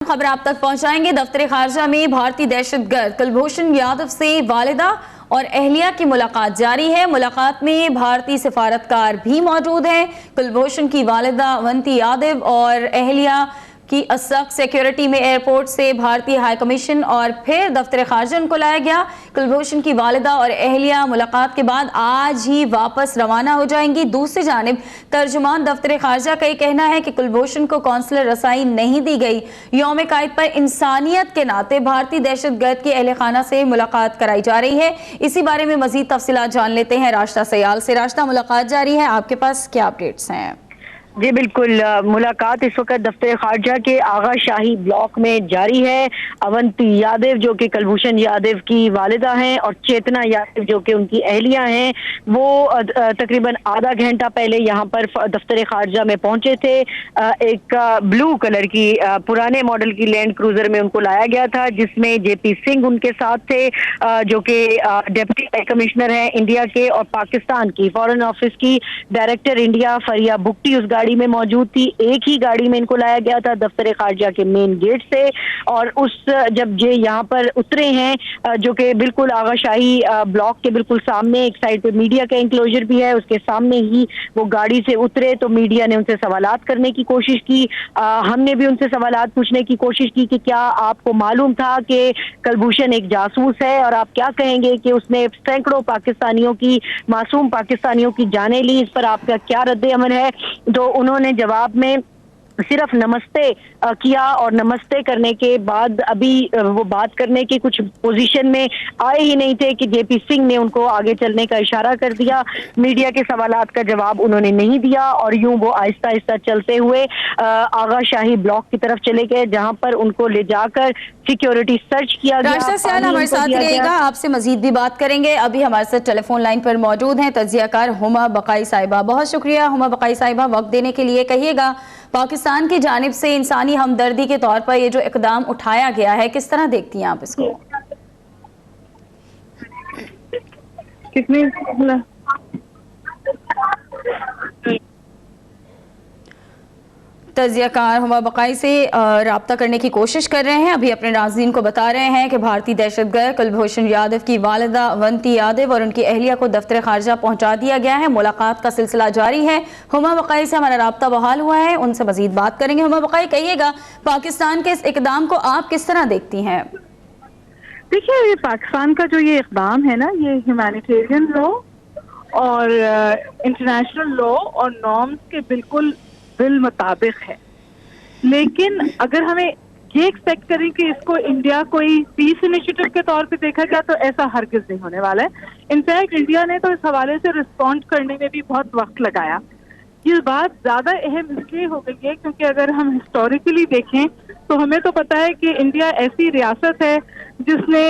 खबर आप तक पहुंचाएंगे। दफ्तर खारजा में भारतीय दहशतगर्द कुलभूषण यादव से वालिदा और अहलिया की मुलाकात जारी है। मुलाकात में भारतीय सिफारतकार भी मौजूद हैं। कुलभूषण की वालिदा अवंती यादव और अहलिया की सख्त सिक्योरिटी में एयरपोर्ट से भारतीय हाई कमीशन और फिर दफ्तर खारजा को लाया गया। कुलभूषण की वालिदा और अहलिया मुलाकात के बाद आज ही वापस रवाना हो जाएंगी। दूसरी जानिब तर्जुमान दफ्तर खारजा का ये कहना है कि कुलभूषण को कौंसलर रसाई नहीं दी गई। यौम कायद पर इंसानियत के नाते भारतीय दहशतगर्द के अहल खाना से मुलाकात कराई जा रही है। इसी बारे में मजीद तफसीलात जान लेते हैं राशिदा सयाल से। राशिदा, मुलाकात जारी है, आपके पास क्या अपडेट्स हैं? जी बिल्कुल, मुलाकात इस वक्त दफ्तर खारजा के आगा शाही ब्लॉक में जारी है। अवंती यादव जो कि कुलभूषण यादव की वालिदा हैं और चेतना यादव जो कि उनकी अहलिया हैं, वो तकरीबन आधा घंटा पहले यहाँ पर दफ्तर खारजा में पहुंचे थे। एक ब्लू कलर की पुराने मॉडल की लैंड क्रूजर में उनको लाया गया था, जिसमें जेपी सिंह उनके साथ थे जो कि डिप्टी हाई कमिश्नर हैं इंडिया के, और पाकिस्तान की फॉरेन ऑफिस की डायरेक्टर इंडिया फरिया बुक्टी उस गाड़ी में मौजूद थी। एक ही गाड़ी में इनको लाया गया था दफ्तर खारजा के मेन गेट से, और उस जब ये यहाँ पर उतरे हैं जो कि बिल्कुल आगा शाही ब्लॉक के बिल्कुल सामने, एक साइड पे मीडिया का इंक्लोजर भी है, उसके सामने ही वो गाड़ी से उतरे तो मीडिया ने उनसे सवालात करने की कोशिश की। हमने भी उनसे सवालात पूछने की कोशिश की कि क्या आपको मालूम था कि कुलभूषण एक जासूस है, और आप क्या कहेंगे कि उसने सैकड़ों पाकिस्तानियों की, मासूम पाकिस्तानियों की जानें ली, इस पर आपका क्या रद्द अमल है? तो उन्होंने जवाब में सिर्फ नमस्ते किया, और नमस्ते करने के बाद अभी वो बात करने की कुछ पोजीशन में आए ही नहीं थे कि जेपी सिंह ने उनको आगे चलने का इशारा कर दिया। मीडिया के सवालात का जवाब उन्होंने नहीं दिया और यूं वो आहिस्ता आहिस्ता चलते हुए आगा शाही ब्लॉक की तरफ चले गए, जहां पर उनको ले जाकर सिक्योरिटी सर्च किया गया। राशिदा सयाल हमारे साथ रहेगा, आपसे मजीद भी बात करेंगे। अभी हमारे साथ टेलीफोन लाइन पर मौजूद हैं तजियाकार हुमा बकाई साहिबा। बहुत शुक्रिया हुमा बकाई साहिबा वक्त देने के लिए। कहिएगा, पाकिस्तान की जानिब से इंसानी हमदर्दी के तौर पर ये जो इकदाम उठाया गया है, किस तरह देखती हैं आप इसको? तजियाकार हुमा बकाई से रब्ता करने की कोशिश कर रहे हैं। अभी अपने नाज़रीन को बता रहे हैं कि भारतीय दहशतगर्द कुलभूषण यादव की वालिदा अवंती यादव और उनकी अहलिया को दफ्तर खारजा पहुंचा दिया गया है। मुलाकात का सिलसिला जारी है। हुमा बकाई से हमारा रब्ता बहाल हुआ है, उनसे मजीद बात करेंगे। हुमा बकाई, कहिएगा, पाकिस्तान के इस इकदाम को आप किस तरह देखती हैं? देखिए, ये पाकिस्तान का जो ये इकदाम है ना, ये ह्यूमैनिटेरियन लॉ और इंटरनेशनल लॉ और नॉर्म्स के बिल्कुल बिल मुताबिक है। लेकिन अगर हमें ये एक्सपेक्ट करें कि इसको इंडिया कोई पीस इनिशिएटिव के तौर पे देखा गया, तो ऐसा हरगिज नहीं होने वाला है। इनफैक्ट इंडिया ने तो इस हवाले से रिस्पॉन्ड करने में भी बहुत वक्त लगाया। ये बात ज्यादा अहम इसलिए हो गई है क्योंकि अगर हम हिस्टोरिकली देखें तो हमें तो पता है कि इंडिया ऐसी रियासत है जिसने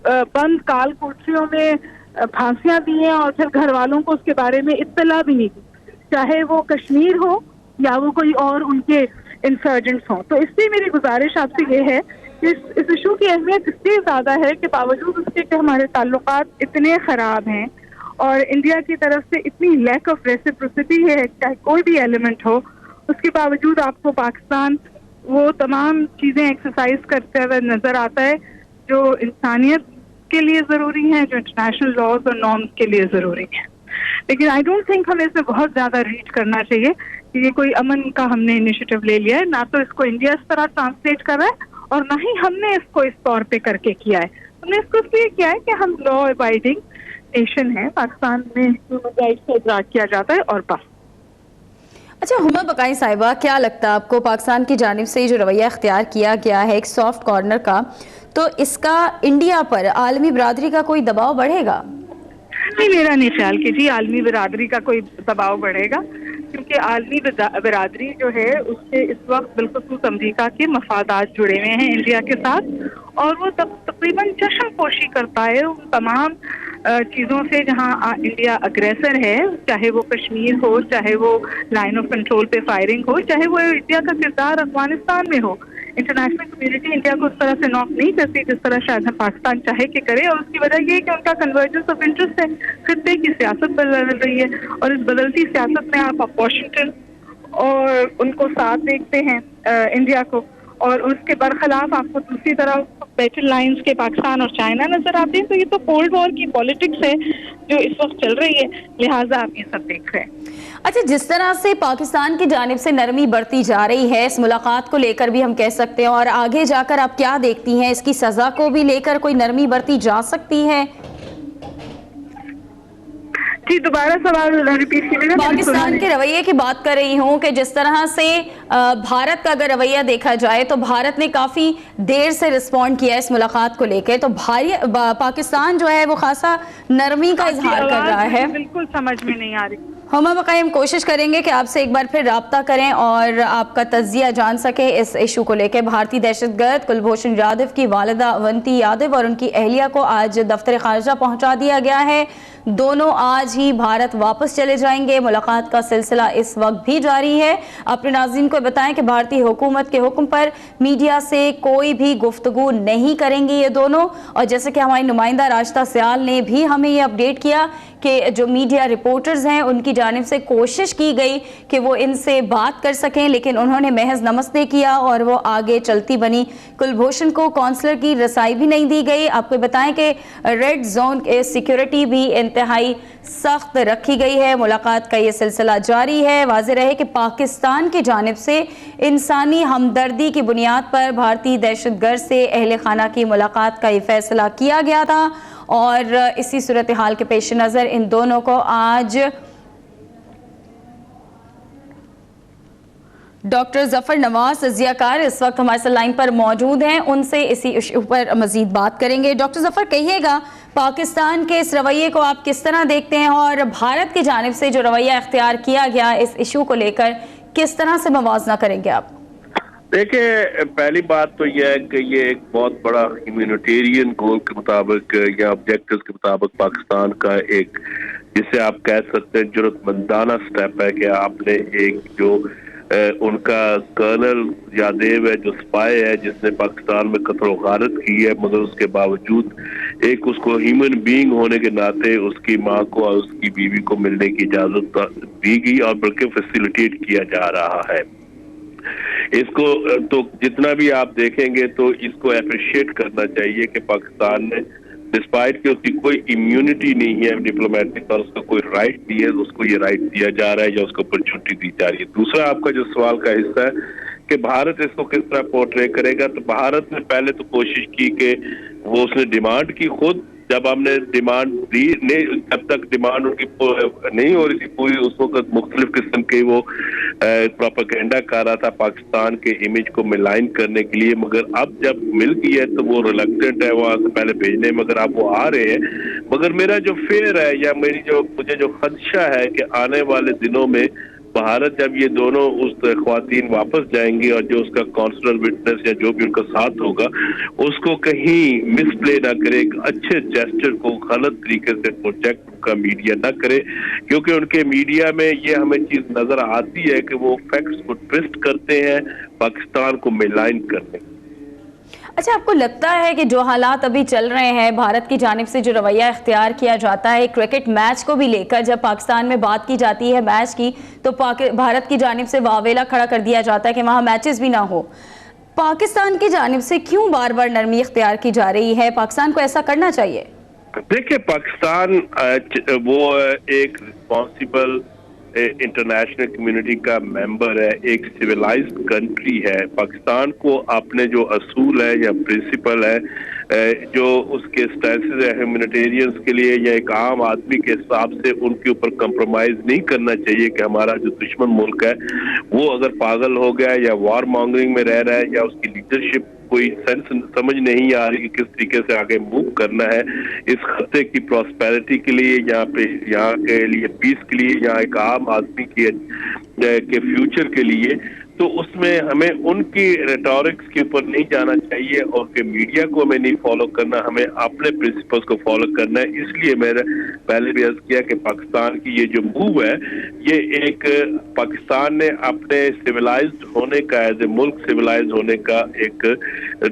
बंद काल कोठरियों में फांसियां दी हैं और फिर घर वालों को उसके बारे में इत्तला भी नहीं दी, चाहे वो कश्मीर हो या वो कोई और उनके इंसर्जेंट्स हों। तो इसलिए मेरी गुजारिश आपसे ये है कि इस इशू की अहमियत इसलिए ज़्यादा है कि बावजूद उसके कि हमारे ताल्लुकात इतने ख़राब हैं और इंडिया की तरफ से इतनी लैक ऑफ रेसिप्रोसिटी है, चाहे कोई भी एलिमेंट हो, उसके बावजूद आपको पाकिस्तान वो तमाम चीज़ें एक्सरसाइज करते हुए नज़र आता है जो इंसानियत के लिए ज़रूरी हैं, जो इंटरनेशनल लॉज और नॉर्म्स के लिए ज़रूरी हैं। लेकिन आई डोंट थिंक हमें इसमें बहुत ज़्यादा रीच करना चाहिए कि ये कोई अमन का हमने इनिशिएटिव ले लिया है। ना तो इसको इंडिया इस तरह ट्रांसलेट कर रहा है और ना ही हमने इसको इस तौर पे करके किया है। हमने इसको इसलिए किया है कि हम लॉ अबाइडिंग नेशन है, पाकिस्तान में ह्यूमन राइट्स का इजरार किया जाता है और बस। अच्छा हुमा बकाई साहिबा, क्या लगता है आपको पाकिस्तान की जानिब से जो रवैया इख्तियार किया गया है एक सॉफ्ट कॉर्नर का, तो इसका इंडिया पर आलमी बरादरी का कोई दबाव बढ़ेगा? नहीं, मेरा नहीं ख्याल कि जी आलमी बिरादरी का कोई दबाव बढ़ेगा, क्योंकि आलमी बिरादरी जो है उससे इस वक्त बिल्कुल अमरीका के मफादात जुड़े हुए हैं इंडिया के साथ, और वो तकरीबन चश्म पोशी करता है उन तमाम चीज़ों से जहां इंडिया अग्रेसर है, चाहे वो कश्मीर हो, चाहे वो लाइन ऑफ कंट्रोल पे फायरिंग हो, चाहे वो इंडिया का किरदार अफगानिस्तान में हो। इंटरनेशनल कम्युनिटी इंडिया को उस तरह से नॉक नहीं करती जिस तरह शायद पाकिस्तान चाहे कि करे, और उसकी वजह ये है कि उनका कन्वर्जेंस ऑफ इंटरेस्ट है। खित्ते की सियासत बदल रही है और इस बदलती सियासत में आप वाशिंगटन और उनको साथ देखते हैं इंडिया को, और उसके बरखिलाफ आपको दूसरी तरफ बैटल लाइंस के पाकिस्तान और चाइना नजर आते हैं। तो ये तो कोल्ड वॉर की पॉलिटिक्स है जो इस वक्त चल रही है, लिहाजा आप ये सब देख रहे हैं। अच्छा, जिस तरह से पाकिस्तान की जानिब से नरमी बढ़ती जा रही है इस मुलाकात को लेकर भी हम कह सकते हैं, और आगे जाकर आप क्या देखती हैं, इसकी सजा को भी लेकर कोई नरमी बढ़ती जा सकती है? जी, दोबारा सवाल रिपीट कीजिएगा। पाकिस्तान के रवैये की बात कर रही हूँ कि जिस तरह से भारत का अगर रवैया देखा जाए तो भारत ने काफ़ी देर से रिस्पॉन्ड किया इस मुलाकात को लेकर, तो पाकिस्तान जो है वो खासा नरमी का इजहार कर रहा है। बिल्कुल समझ में नहीं आ रही। हम बकायम कोशिश करेंगे कि आपसे एक बार फिर राब्ता करें और आपका तज्जिया जान सके इस इशू को लेकर। भारतीय दहशतगर्द कुलभूषण यादव की वालिदा अवंती यादव और उनकी अहलिया को आज दफ्तर खारजा पहुंचा दिया गया है। दोनों आज ही भारत वापस चले जाएंगे। मुलाकात का सिलसिला इस वक्त भी जारी है। अपने नाज़रीन को बताएं कि भारतीय हुकूमत के हुक्म पर मीडिया से कोई भी गुफ्तगू नहीं करेंगे ये दोनों। और जैसे कि हमारी नुमाइंदा राशिदा सियाल ने भी हमें ये अपडेट किया कि जो मीडिया रिपोर्टर्स हैं उनकी जानिब से कोशिश की गई कि वो इनसे बात कर सकें, लेकिन उन्होंने महज नमस्ते किया और वो आगे चलती बनी। कुलभूषण को कौंसलर की रसाई भी नहीं दी गई। आपको बताएं कि रेड जोन के सिक्योरिटी भी इंतहाई सख्त रखी गई है। मुलाकात का ये सिलसिला जारी है। वाज़ेह रहे कि पाकिस्तान की जानिब से इंसानी हमदर्दी की बुनियाद पर भारतीय दहशतगर्द से अहले खाना की मुलाकात का ये फैसला किया गया था और इसी सूरत हाल के पेश नज़र इन दोनों को आज डॉक्टर जफर नवाज तजियाकार इस वक्त हमारे साथ लाइन पर मौजूद हैं, उनसे इसी इशू पर मजीद बात करेंगे। डॉक्टर जफर, कहिएगा पाकिस्तान के इस रवैये को आप किस तरह देखते हैं और भारत की जानिब से जो रवैया इख्तियार किया गया इस इशू को लेकर किस तरह से मवाजना करेंगे आप? देखिए, पहली बात तो यह है कि ये एक बहुत बड़ा ह्यूमैनिटेरियन गोल के मुताबिक या ऑब्जेक्टिव्स के मुताबिक पाकिस्तान का एक, जिसे आप कह सकते हैं, जुर्रतमंदाना स्टेप है कि आपने एक जो उनका कर्नल यादेव है जो स्पाई है जिसने पाकिस्तान में कत्ल गारत की है, मगर उसके बावजूद एक उसको ह्यूमन बीइंग होने के नाते उसकी माँ को और उसकी बीवी को मिलने की इजाजत दी गई और बल्कि फैसिलिटेट किया जा रहा है। इसको तो जितना भी आप देखेंगे तो इसको अप्रिशिएट करना चाहिए कि पाकिस्तान ने, डिस्पाइट कि उसकी कोई इम्यूनिटी नहीं है डिप्लोमेटिक और उसका कोई राइट नहीं है, उसको ये राइट दिया जा रहा है या उसको अपॉर्चुनिटी दी जा रही है। दूसरा आपका जो सवाल का हिस्सा है कि भारत इसको किस तरह पोर्ट्रे करेगा, तो भारत ने पहले तो कोशिश की कि वो उसने डिमांड की खुद, जब हमने डिमांड दी नहीं, जब तक डिमांड उनकी नहीं हो रही थी पूरी, उस वक्त मुख्तलिफ किस्म के वो प्रोपेगेंडा कर रहा था पाकिस्तान के इमेज को मिलाइन करने के लिए, मगर अब जब मिल गई है तो वो रिलक्टेंट है वहाँ से पहले भेजने, मगर अब वो आ रहे हैं। मगर मेरा जो फेयर है या मुझे जो खदशा है कि आने वाले दिनों में भारत जब ये दोनों उस ख्वातीन वापस जाएंगी और जो उसका कॉन्सुलर विटनेस या जो भी उनका साथ होगा उसको कहीं मिसप्ले ना करे, एक अच्छे जेस्चर को गलत तरीके से प्रोजेक्ट का मीडिया ना करे, क्योंकि उनके मीडिया में ये हमें चीज नजर आती है कि वो फैक्ट्स को ट्विस्ट करते हैं पाकिस्तान को मिलाइन करने। अच्छा, आपको लगता है कि जो हालात अभी चल रहे हैं, भारत की जानिब से जो रवैया इख्तियार किया जाता है क्रिकेट मैच को भी लेकर, जब पाकिस्तान में बात की जाती है मैच की तो भारत की जानिब से वावेला खड़ा कर दिया जाता है कि वहाँ मैचेस भी ना हो, पाकिस्तान की जानिब से क्यों बार बार नरमी इख्तियार की जा रही है? पाकिस्तान को ऐसा करना चाहिए। देखिए, पाकिस्तान वो एक रिस्पॉन्सिबल इंटरनेशनल कम्युनिटी का मेंबर है, एक सिविलाइज्ड कंट्री है। पाकिस्तान को अपने जो असूल है या प्रिंसिपल है, जो उसके स्टैंसेस है ह्यूमैनिटेरियंस के लिए या एक आम आदमी के हिसाब से, उनके ऊपर कंप्रोमाइज नहीं करना चाहिए कि हमारा जो दुश्मन मुल्क है वो अगर पागल हो गया या वॉर मॉन्गरिंग में रह रहा है या उसकी लीडरशिप कोई सेंस समझ नहीं आ रही कि किस तरीके से आगे मूव करना है इस खत्ते की प्रॉस्पेरिटी के लिए, यहाँ के लिए पीस के लिए, यहाँ एक आम आदमी के फ्यूचर के लिए, तो उसमें हमें उनकी रेटोरिक्स के ऊपर नहीं जाना चाहिए और के मीडिया को हमें नहीं फॉलो करना, हमें अपने प्रिंसिपल्स को फॉलो करना है। इसलिए मैंने पहले भी अर्ज किया कि पाकिस्तान की ये जो मूव है ये एक पाकिस्तान ने अपने सिविलाइज्ड होने का, एज ए मुल्क सिविलाइज्ड होने का एक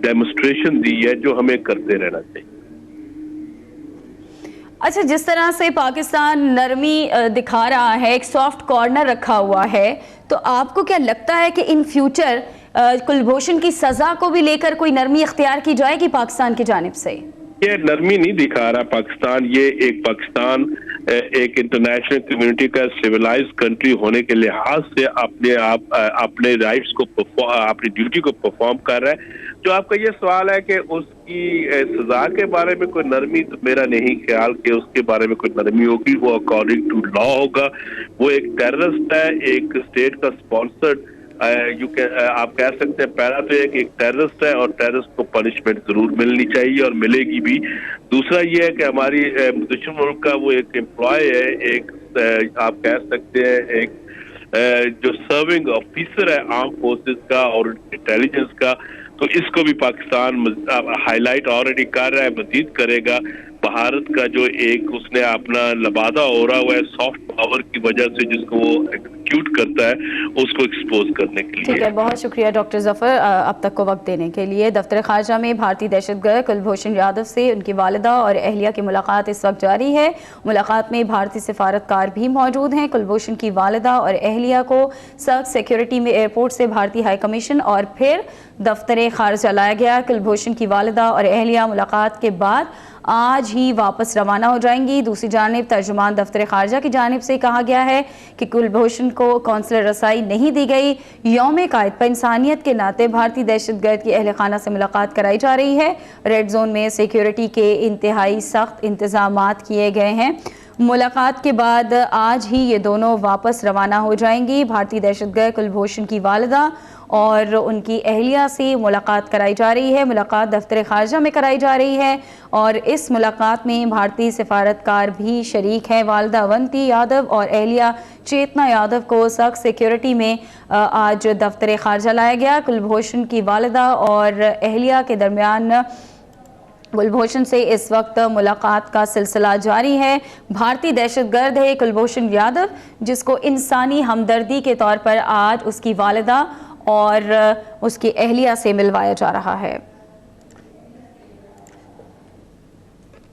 डेमोन्स्ट्रेशन दी है जो हमें करते रहना चाहिए। अच्छा, जिस तरह से पाकिस्तान नरमी दिखा रहा है, एक सॉफ्ट कॉर्नर रखा हुआ है, तो आपको क्या लगता है कि इन फ्यूचर कुलभूषण की सजा को भी लेकर कोई नरमी इख्तियार की जाएगी पाकिस्तान की जानिब से? ये नरमी नहीं दिखा रहा पाकिस्तान। ये पाकिस्तान एक इंटरनेशनल कम्युनिटी का सिविलाइज्ड कंट्री होने के लिहाज से अपने राइट्स को अपनी ड्यूटी को परफॉर्म कर रहा है। जो आपका ये सवाल है कि उसकी सजा के बारे में कोई नरमी, तो मेरा नहीं ख्याल कि उसके बारे में कोई नरमी होगी। वो अकॉर्डिंग टू लॉ होगा। वो एक टेररिस्ट है, एक स्टेट का स्पॉन्सर्ड आप कह सकते हैं। पहला तो एक टेररिस्ट है और टेररिस्ट को पनिशमेंट जरूर मिलनी चाहिए और मिलेगी भी। दूसरा ये है कि हमारी दुश्मन मुल्क का वो एक एम्प्लॉय है, एक आप कह सकते हैं एक जो सर्विंग ऑफिसर है आर्म फोर्सेस का और इंटेलिजेंस का। तो इसको भी पाकिस्तान हाईलाइट ऑलरेडी कर रहा है, मजीद करेगा। भारत का जो एक उसने अपना लबादा हो रहा हुआ है सॉफ्ट पावर की वजह से, जिसको वो एक्सिक्यूट करता है, उसको एक्सपोज करने के लिए। ठीक है, बहुत शुक्रिया डॉक्टर जफर अब तक को वक्त देने के लिए। दफ्तर खारजा में भारतीय दहशतगर्द कुलभूषण यादव से उनकी वालिदा और अहलिया की मुलाकात इस वक्त जारी है। मुलाकात में भारतीय सिफारतकार भी मौजूद हैं। कुलभूषण की वालिदा और अहलिया को सख्त सिक्योरिटी में एयरपोर्ट से भारतीय हाई कमीशन और फिर दफ्तर खारजा लाया गया। कुलभूषण की वालिदा और अहलिया मुलाकात के बाद आज ही वापस रवाना हो जाएंगी। दूसरी जानिब तर्जुमान दफ्तर खारजा की जानिब से कहा गया है कि कुलभूषण को कौंसलर रसाई नहीं दी गई। यौम कायद पर इंसानियत के नाते भारतीय दहशतगर्द की अहल खाना से मुलाकात कराई जा रही है। रेड जोन में सिक्योरिटी के इंतहाई सख्त इंतजामात किए गए हैं। मुलाकात के बाद आज ही ये दोनों वापस रवाना हो जाएंगी। भारतीय दहशतगर्द कुलभूषण की वालिदा और उनकी अहलिया से मुलाकात कराई जा रही है। मुलाकात दफ्तर खारजा में कराई जा रही है और इस मुलाकात में भारतीय सिफारतकार भी शरीक हैं। वालिदा अवंती यादव और अहलिया चेतना यादव को सख्त सिक्योरिटी में आज दफ्तर खारजा लाया गया। कुलभूषण की वालिदा और अहलिया के दरमियान कुलभूषण से इस वक्त मुलाकात का सिलसिला जारी है। भारतीय दहशतगर्द है कुलभूषण यादव, जिसको इंसानी हमदर्दी के तौर पर आज उसकी वालिदा और उसकी अहलिया से मिलवाया जा रहा है।